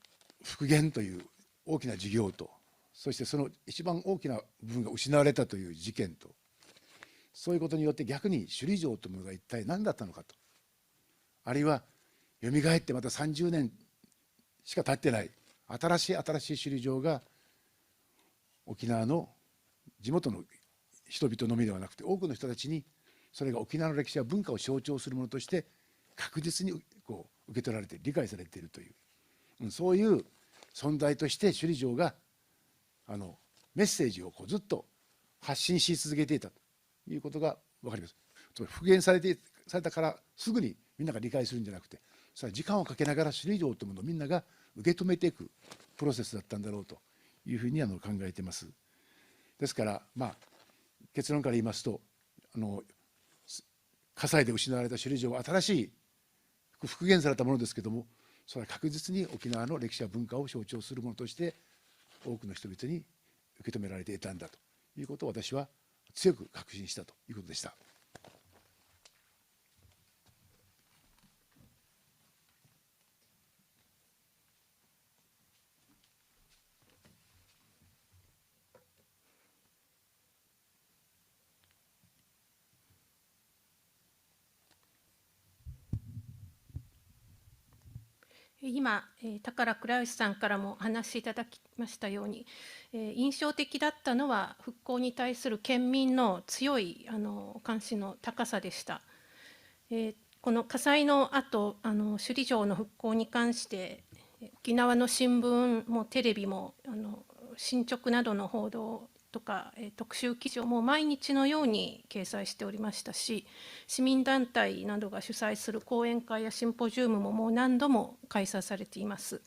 復元という大きな事業と、そしてその一番大きな部分が失われたという事件と、そういうことによって逆に首里城というものが一体何だったのかと、あるいはよみがえってまた30年しか経ってない新しい首里城が沖縄の地元の人々のみではなくて、多くの人たちにそれが沖縄の歴史や文化を象徴するものとして確実に受け取られて理解されているという、そういう存在として首里城がメッセージをずっと発信し続けていたということが分かります。つまり復元されたからすぐにみんなが理解するんじゃなくて、それは時間をかけながら首里城というものをみんなが受け止めていくプロセスだったんだろうというふうに考えています。ですから結論から言いますと、火災で失われた首里城は新しい復元されたものですけれども、それは確実に沖縄の歴史や文化を象徴するものとして多くの人々に受け止められていたんだということを私は強く確信したということでした。今、宝倉吉さんからもお話しいただきましたように、印象的だったのは復興に対する県民の強い関心の高さでした。この火災の後、首里城の復興に関して沖縄の新聞もテレビも進捗などの報道とか特集記事をもう毎日のように掲載しておりましたし、市民団体などが主催する講演会やシンポジウムももう何度も開催されています。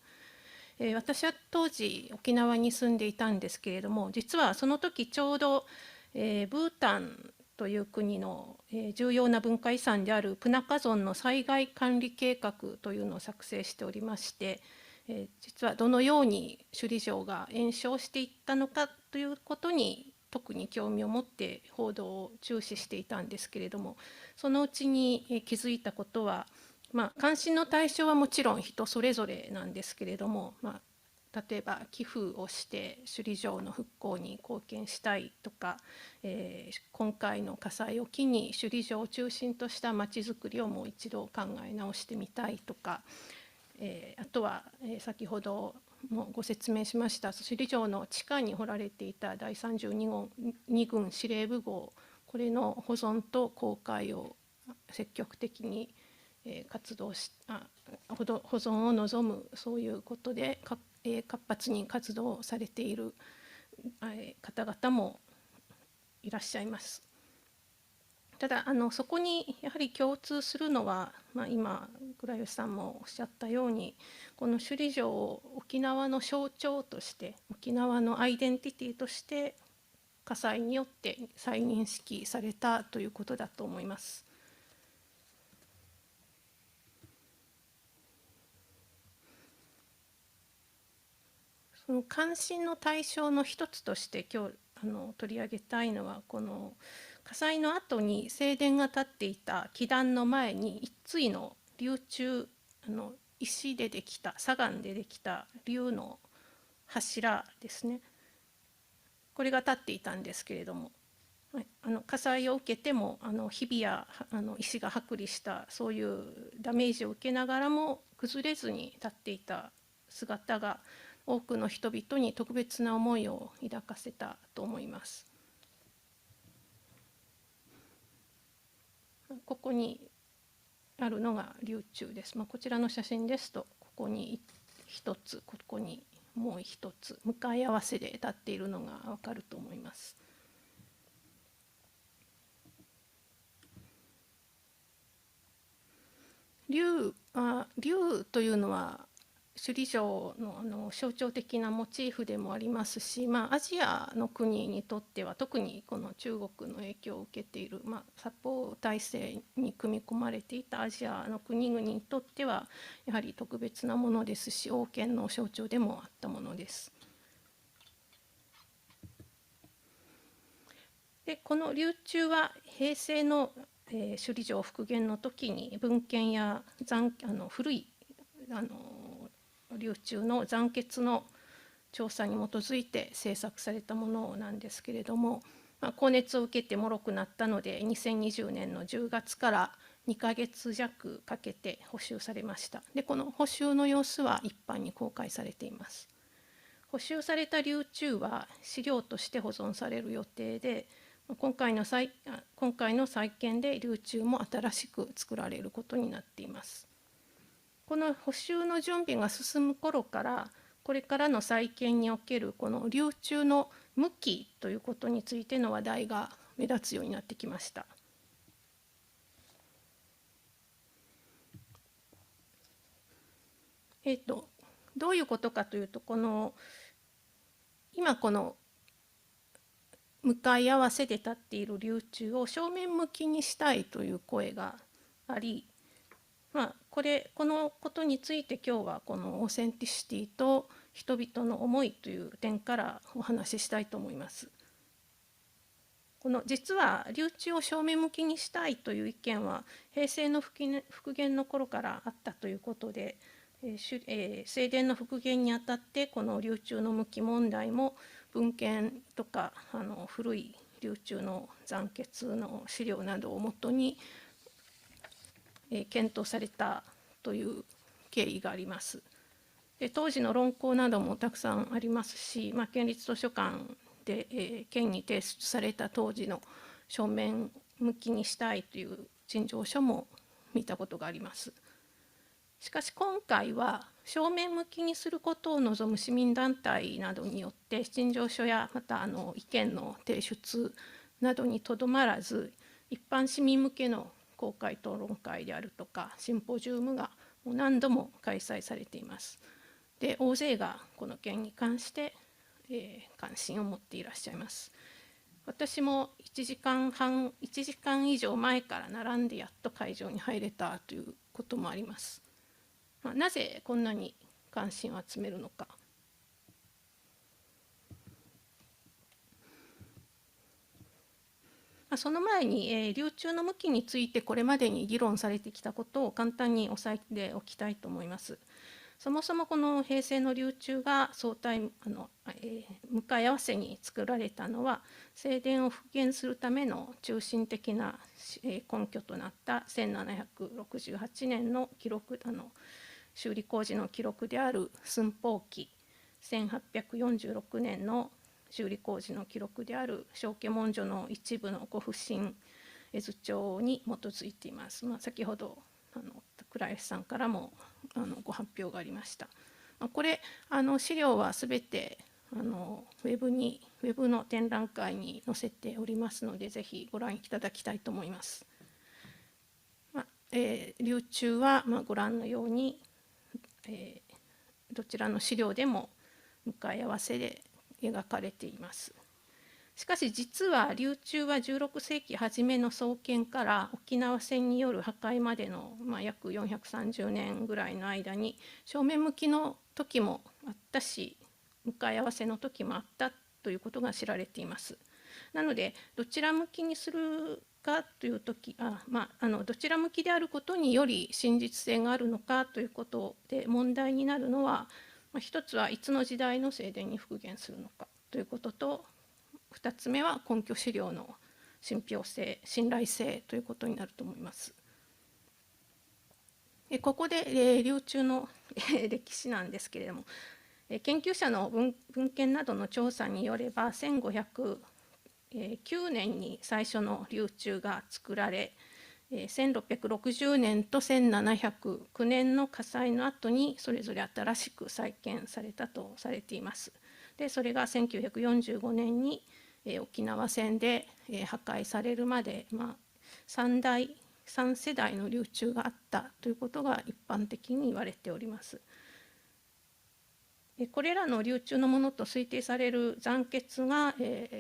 私は当時沖縄に住んでいたんですけれども、実はその時ちょうどブータンという国の重要な文化遺産であるプナカゾンの災害管理計画というのを作成しておりまして、実はどのように首里城が延焼していったのかということに特に興味を持って報道を注視していたんですけれども、そのうちに気づいたことは、関心の対象はもちろん人それぞれなんですけれども、例えば寄付をして首里城の復興に貢献したいとか、今回の火災を機に首里城を中心としたまちづくりをもう一度考え直してみたいとか、あとは先ほどもご説明しました首里城の地下に掘られていた第32軍司令部壕、これの保存と公開を積極的に活動し保存を望む、そういうことで活発に活動されている方々もいらっしゃいます。ただそこにやはり共通するのは、今倉吉さんもおっしゃったように、この首里城を沖縄の象徴として、沖縄のアイデンティティとして火災によって再認識されたということだと思います。その関心の対象の一つとして今日取り上げたいのは、この火災の後に正殿が建っていた基壇の前に一対の龍柱、石でできた砂岩でできた龍の柱ですね、これが立っていたんですけれども、火災を受けてもひびや石が剥離したそういうダメージを受けながらも崩れずに立っていた姿が多くの人々に特別な思いを抱かせたと思います。ここにあるのが龍柱です。こちらの写真ですと、ここに一つ、ここにもう一つ、向かい合わせで立っているのがわかると思います。龍というのは首里城の象徴的なモチーフでもありますし、アジアの国にとっては特にこの中国の影響を受けている、薩法体制に組み込まれていたアジアの国々にとってはやはり特別なものですし、王権の象徴でもあったものです。でこの龍柱は平成の首里城復元の時に文献や古い龍柱の残欠の調査に基づいて制作されたものなんですけれども、高熱を受けて脆くなったので2020年の10月から2ヶ月弱かけて補修されました。でこの補修の様子は一般に公開されています。補修された龍柱は資料として保存される予定で、今回の再建で龍柱も新しく作られることになっています。この補修の準備が進む頃から、これからの再建におけるこの龍柱の向きということについての話題が目立つようになってきました。どういうことかというと、今この向かい合わせで立っている龍柱を正面向きにしたいという声があり、このことについて今日はこのオーセンティシティと人々の思いという点からお話ししたいと思います。実は龍柱を正面向きにしたいという意見は平成の復元の頃からあったということで、正殿の復元にあたってこの龍柱の向き問題も文献とか古い龍柱の残欠の資料などをもとに検討されたという経緯があります。で当時の論考などもたくさんありますし、県立図書館で、県に提出された当時の正面向きにしたいという陳情書も見たことがあります。しかし今回は正面向きにすることを望む市民団体などによって陳情書やまた意見の提出などにとどまらず、一般市民向けの公開討論会であるとかシンポジウムがもう何度も開催されています。で大勢がこの件に関して、関心を持っていらっしゃいます。私も1時間以上前から並んでやっと会場に入れたということもあります。なぜこんなに関心を集めるのか。その前に、流通の向きについてこれまでに議論されてきたことを簡単に押さえておきたいと思います。そもそもこの平成の流通が相対向かい合わせに作られたのは、正殿を復元するための中心的な根拠となった1768年の記録修理工事の記録である寸法記、1846年の修理工事の記録である正家文書の一部のご不審絵図帳に基づいています。先ほど倉吉さんからもご発表がありました。これ資料はすべてウェブの展覧会に載せておりますので、ぜひご覧いただきたいと思います。流通はご覧のように、どちらの資料でも向かい合わせで描かれています。しかし実は流通は16世紀初めの創建から沖縄戦による破壊までの、約430年ぐらいの間に正面向きの時もあったし、向かい合わせの時もあったということが知られています。なのでどちら向きにするかという時どちら向きであることにより真実性があるのかということで問題になるのは、一つはいつの時代の正殿に復元するのかということと、2つ目は根拠資料の信憑性、信頼性ということになると思います。ここで流通の歴史なんですけれども、研究者の文献などの調査によれば1509年に最初の流通が作られ、1660年と1709年の火災の後にそれぞれ新しく再建されたとされています。でそれが1945年に沖縄戦で破壊されるまで、3世代の流通があったということが一般的に言われております。これらの流通のものと推定される残欠が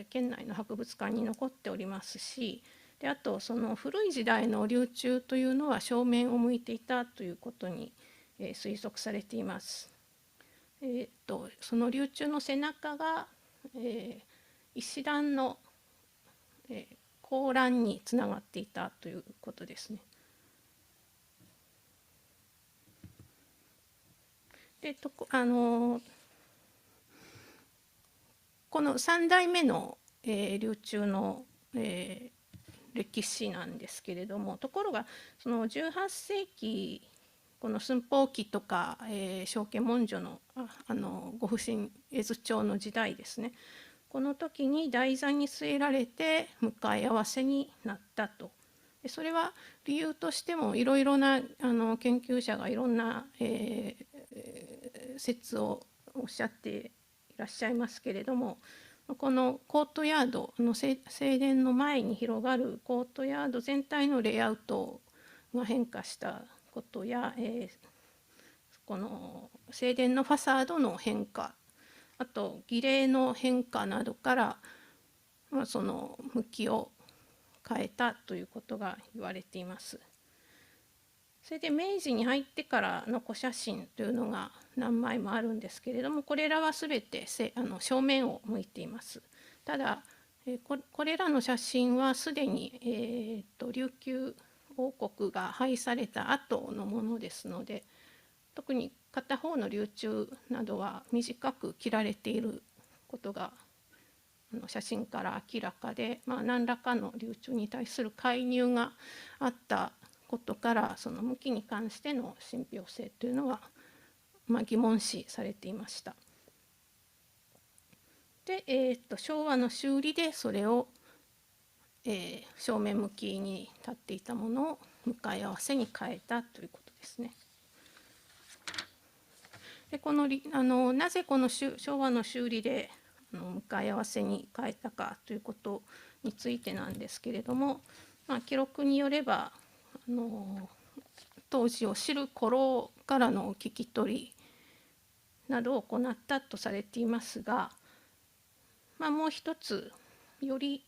県内の博物館に残っておりますし、であとその古い時代の流通というのは正面を向いていたということに推測されています。その流通の背中が石段の高欄につながっていたということですね。でこの3代目の流通の歴史なんですけれども、ところがその18世紀この寸法記とか正家文書のご不審絵図帳の時代ですね、この時に台座に据えられて向かい合わせになったと。それは理由としてもいろいろな研究者がいろんな説をおっしゃっていらっしゃいますけれども、このコートヤードの正殿の前に広がるコートヤード全体のレイアウトが変化したことや、この正殿のファサードの変化、あと儀礼の変化などから、その向きを変えたということが言われています。それで明治に入ってからの古写真というのが何枚もあるんですけれども、これらは全て正面を向いています。ただこれらの写真はすでに、琉球王国が廃された後のものですので、特に片方の流通などは短く切られていることが写真から明らかで、何らかの流通に対する介入があったことから、その向きに関しての信憑性というのは、疑問視されていました。で、昭和の修理でそれを、正面向きに立っていたものを向かい合わせに変えたということですね。でなぜこの昭和の修理で向かい合わせに変えたかということについてなんですけれども、記録によれば当時を知る頃からの聞き取りなどを行ったとされていますが、もう一つより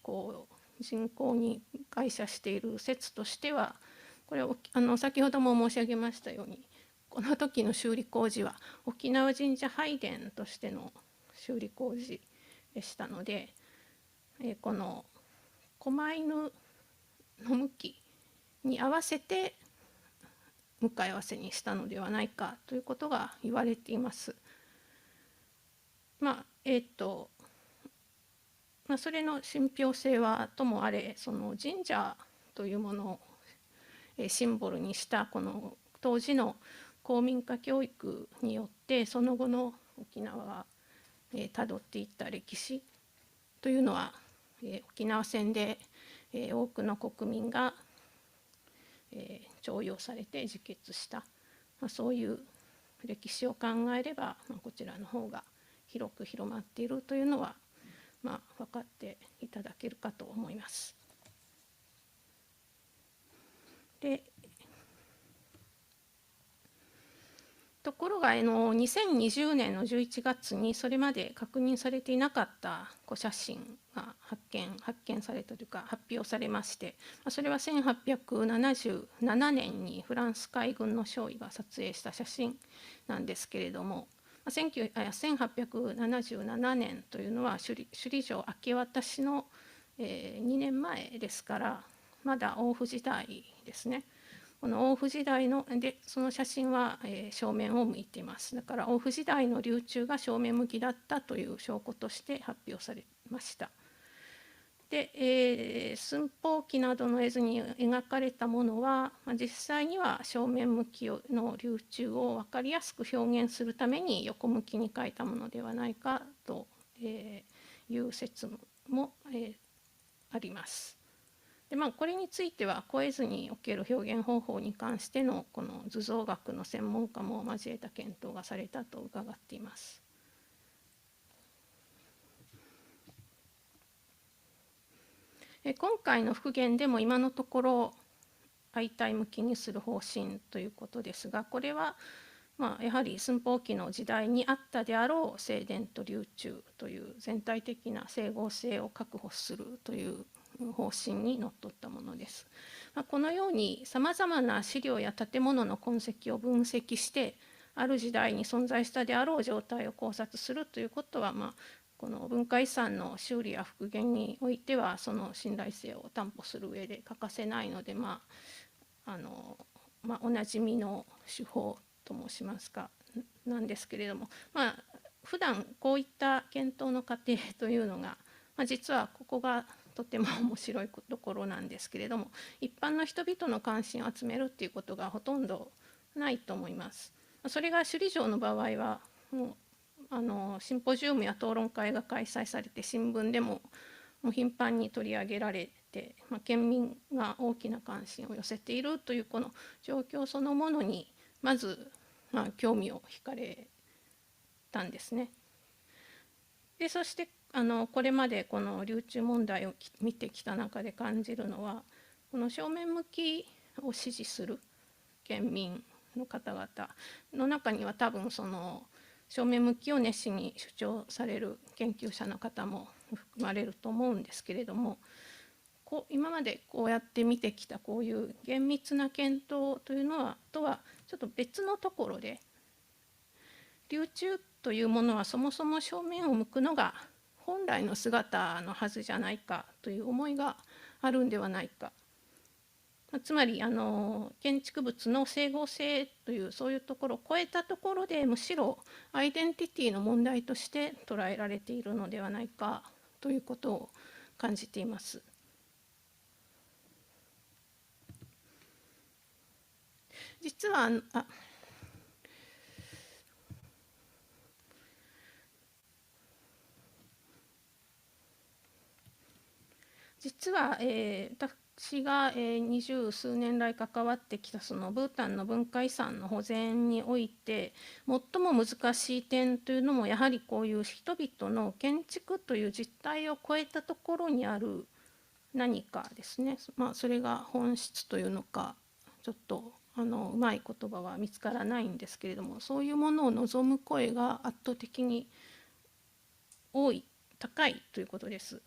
人口に解釈している説としては、これ先ほども申し上げましたように、この時の修理工事は沖縄神社拝殿としての修理工事でしたので、この狛犬の向きに合わせて向かい合わせにしたのではないかということが言われています。それの信憑性はともあれ、その神社というものをシンボルにしたこの当時の公民化教育によってその後の沖縄がたどっていった歴史というのは、沖縄戦で多くの国民が徴用されて自決した、そういう歴史を考えれば、こちらの方が広く広まっているというのは分かっていただけるかと思います。でところが2020年の11月にそれまで確認されていなかった古写真が発見されたというか発表されまして、それは1877年にフランス海軍の少尉が撮影した写真なんですけれども、1877年というのは首里城明け渡しの2年前ですから、まだ大府時代ですね。この大府時代でその写真は正面を向いています。だから大府時代の琉球が正面向きだったという証拠として発表されました。で、寸法器などの絵図に描かれたものは、実際には正面向きの琉球を分かりやすく表現するために横向きに描いたものではないかという説もあります。でこれについては声図における表現方法に関してのこの図像学の専門家も交えた検討がされたと伺っています。今回の復元でも今のところ相対向きにする方針ということですが、これはやはり寸法器の時代にあったであろう正殿と琉球という全体的な整合性を確保するという方針にのっとったものです。このようにさまざまな資料や建物の痕跡を分析してある時代に存在したであろう状態を考察するということは、この文化遺産の修理や復元においてはその信頼性を担保する上で欠かせないので、おなじみの手法と申しますかなんですけれども、普段こういった検討の過程というのが、実はここがとても面白いところなんですけれども、一般の人々の関心を集めるっていうことがほとんどないと思います。それが首里城の場合はもうシンポジウムや討論会が開催されて新聞でも頻繁に取り上げられて、県民が大きな関心を寄せているというこの状況そのものにまず興味を惹かれたんですね。でそしてこれまでこの流通問題を見てきた中で感じるのは、この正面向きを支持する県民の方々の中には多分その正面向きを熱心に主張される研究者の方も含まれると思うんですけれども、今までこうやって見てきたこういう厳密な検討というのはとはちょっと別のところで、流通というものはそもそも正面を向くのが本来の姿のはずじゃないかという思いがあるんではないか。つまり建築物の整合性というそういうところを超えたところで、むしろアイデンティティの問題として捉えられているのではないかということを感じています。実は私が二十数年来関わってきたそのブータンの文化遺産の保全において最も難しい点というのもやはりこういう人々の建築という実態を超えたところにある何かですね、それが本質というのかちょっとうまい言葉は見つからないんですけれども、そういうものを望む声が圧倒的に高いということです。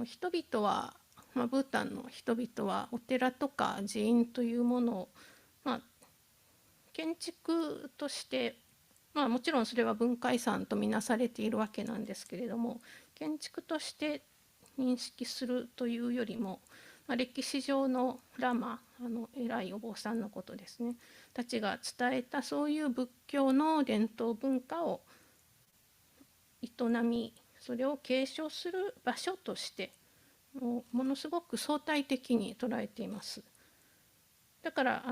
人々はブータンの人々はお寺とか寺院というものを、建築として、もちろんそれは文化遺産とみなされているわけなんですけれども、建築として認識するというよりも、歴史上のラマ偉いお坊さんのことですねたちが伝えたそういう仏教の伝統文化を営み、それを継承する場所としてものすごく相対的に捉えています。だから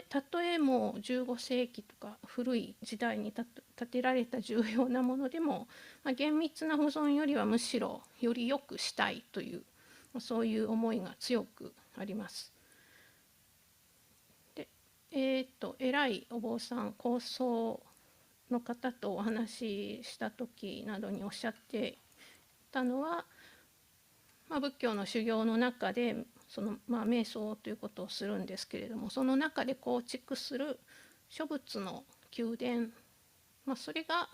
たとえも15世紀とか古い時代に建てられた重要なものでも、厳密な保存よりはむしろより良くしたいというそういう思いが強くあります。で偉いお坊さん高僧の方とお話しした時などにおっしゃっていたのは、仏教の修行の中で瞑想ということをするんですけれども、その中で構築する諸仏の宮殿、それが、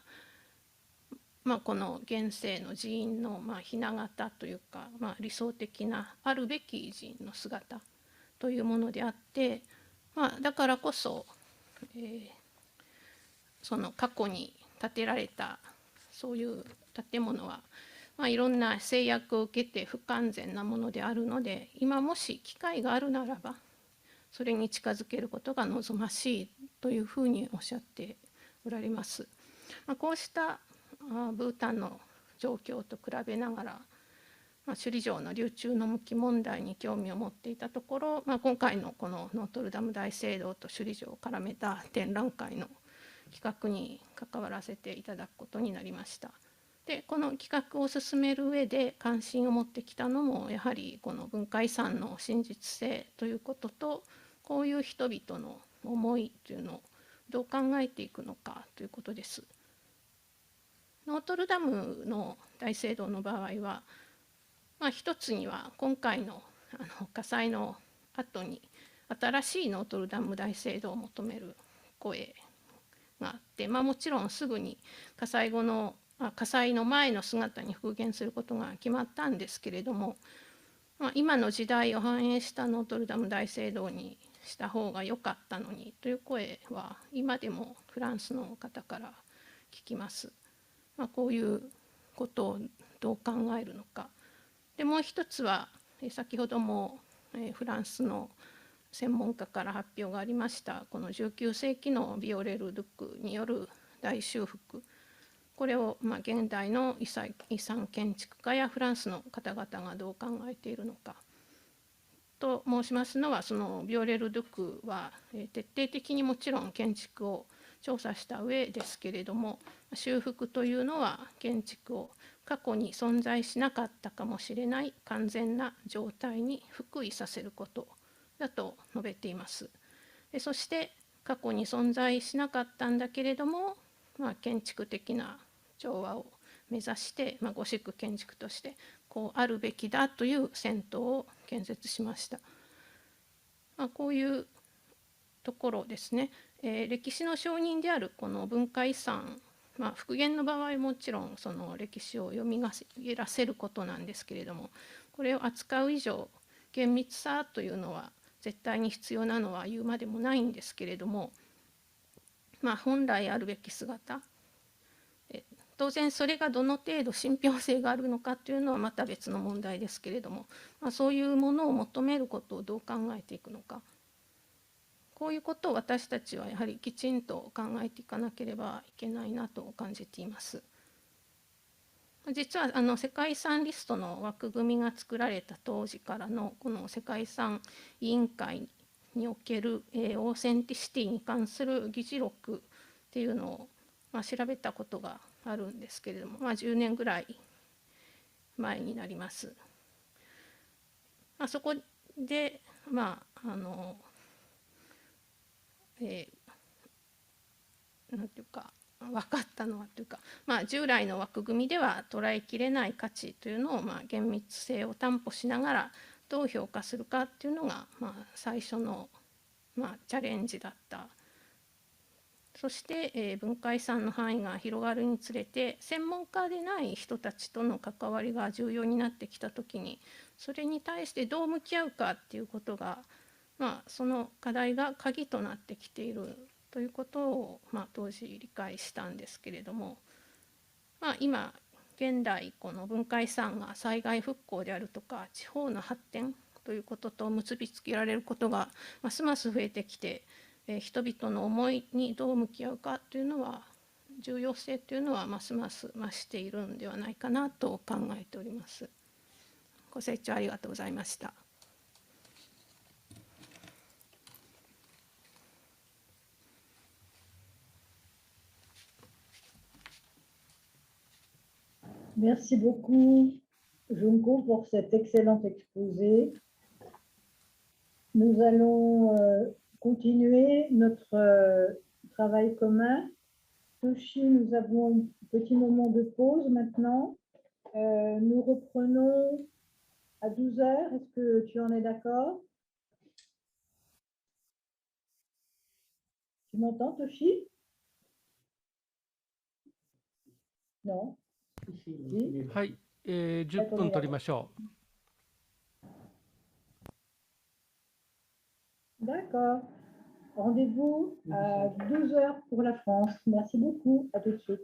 この現世の寺院のひな形というか、理想的なあるべき寺院の姿というものであって、だからこそ、その過去に建てられたそういう建物はいろんな制約を受けて不完全なものであるので、今もし機会があるならばそれに近づけることが望ましいというふうにおっしゃっておられます。こうしたブータンの状況と比べながら、首里城の流中の向き問題に興味を持っていたところ、今回のこのノートルダム大聖堂と首里城を絡めた展覧会の企画に関わらせていただくことになりました。でこの企画を進める上で関心を持ってきたのもやはりこの文化遺産の真実性ということと、こういう人々の思いというのをどう考えていくのかということです。ノートルダムの大聖堂の場合は、一つには今回の火災の後に新しいノートルダム大聖堂を求める声があって、もちろんすぐに火災の前の姿に復元することが決まったんですけれども、今の時代を反映したノートルダム大聖堂にした方が良かったのにという声は今でもフランスの方から聞きます。こういうことをどう考えるのか。でもう一つは先ほどもフランスの専門家から発表がありましたこの19世紀のビオレル・ドゥックによる大修復、これを現代の遺産建築家やフランスの方々がどう考えているのかと申しますのは、そのビオレル・ドゥックは徹底的にもちろん建築を調査した上ですけれども、修復というのは建築を過去に存在しなかったかもしれない完全な状態に復位させることだと述べています。そして過去に存在しなかったんだけれども、建築的な調和を目指して、ゴシック建築としてこうあるべきだという銭湯を建設しました。こういうところですね、歴史の証人であるこの文化遺産、復元の場合もちろんその歴史をよみがえらせることなんですけれども、これを扱う以上厳密さというのは絶対に必要なのは言うまでもないんですけれども、本来あるべき姿、当然それがどの程度信憑性があるのかというのはまた別の問題ですけれども、そういうものを求めることをどう考えていくのか、こういうことを私たちはやはりきちんと考えていかなければいけないなと感じています。実は世界遺産リストの枠組みが作られた当時からのこの世界遺産委員会における、オーセンティシティに関する議事録っていうのを、調べたことがあるんですけれども、10年ぐらい前になります。そこで、なんていうか分かったのはというか、従来の枠組みでは捉えきれない価値というのを、厳密性を担保しながらどう評価するかっていうのが、最初の、チャレンジだった。そして、文化遺産の範囲が広がるにつれて専門家でない人たちとの関わりが重要になってきたときに、それに対してどう向き合うかっていうことが、その課題が鍵となってきているということを、当時理解したんですけれども、今現代この文化遺産が災害復興であるとか地方の発展ということと結びつけられることがますます増えてきて、人々の思いにどう向き合うかというのは、重要性というのはますます増しているんではないかなと考えております。ご清聴ありがとうございました。Merci beaucoup, Junko, pour cet excellent exposé. Nous allons continuer notre travail commun. Toshi, nous avons un petit moment de pause maintenant. Nous reprenons à 12 heures. Est-ce que tu en es d'accord? Tu m'entends, Toshi? Non? はい、10分取りましょう。D'accord. Rendez-vous à 12 heures pour la France. Merci beaucoup. À tout de suite.